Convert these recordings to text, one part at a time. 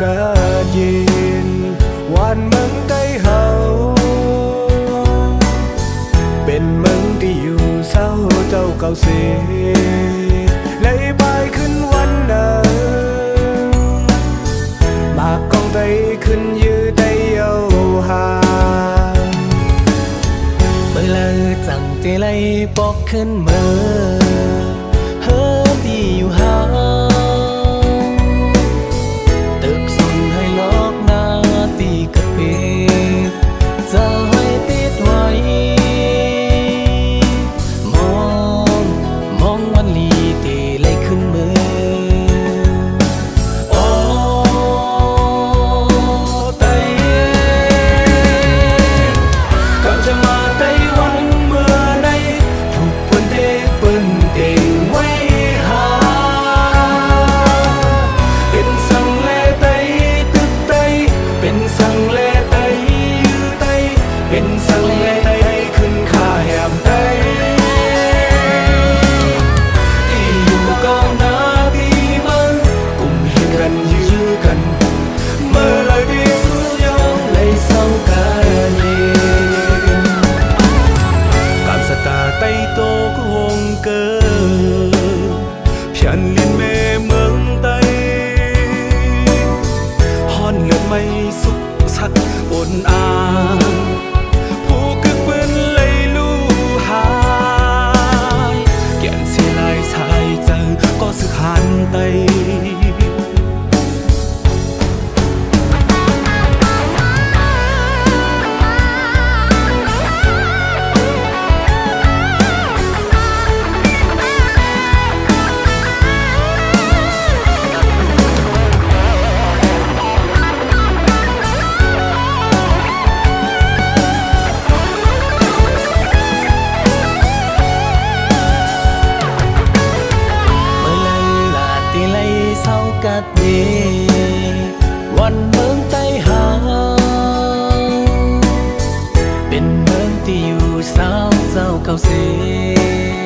กาดเย็นวันเมืองใต้เฮาเป็นเมืองที่อยู่เศร้าเจ้าเก่าเสียเลยไปขึ้นวันนั้นมากกองไตขึ้นยืดไตเยาหาเมื่อละจังเตไลปอกขึ้นเมื่อเฮิร์ดีอยู่หาตึกสุนให้ลอกหน้าตีกระเพกจะให้ติดไว้มองวันลีเตไลขึ้นเมื่อไม่สุขสักบนอ่างผู้กึกปืนเลยลู่หายแก่นเสียลายชายเจอก็สึกหันไตกัดเยวันเมืองใต้หาเป็นเมืองที่อยู่สาวเจ้าเก่าเสีย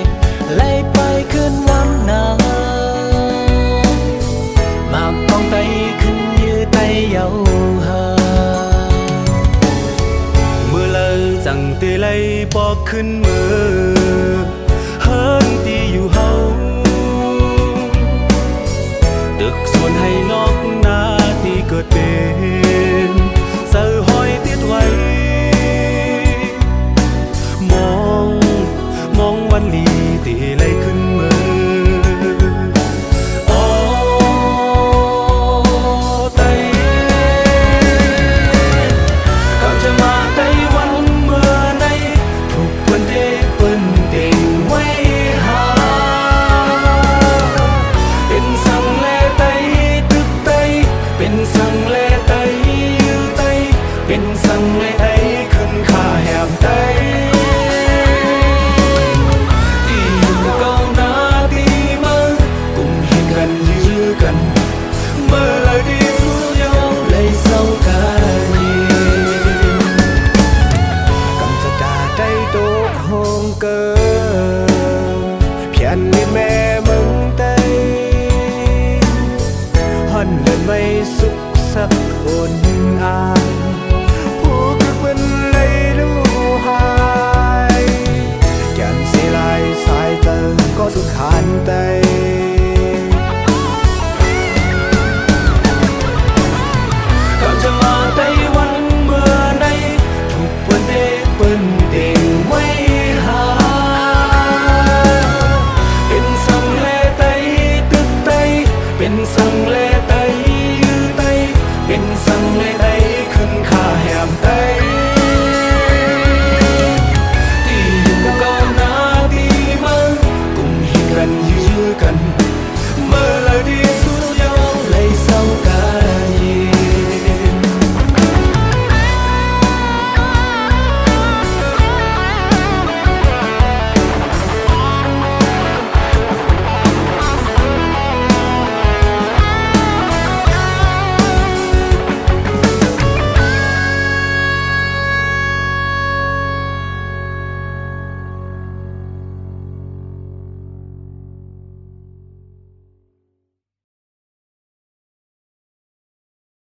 ไล่ไปขึ้นวันนาหมากกองไตขึ้นยืดไตเยาหาเมื่อเลอจังเตไลปอกขึ้นเมื่อเฮิร์นที่อยู่เฮาตึกส่วนให้ลอกหน้าที่เกิดเป็น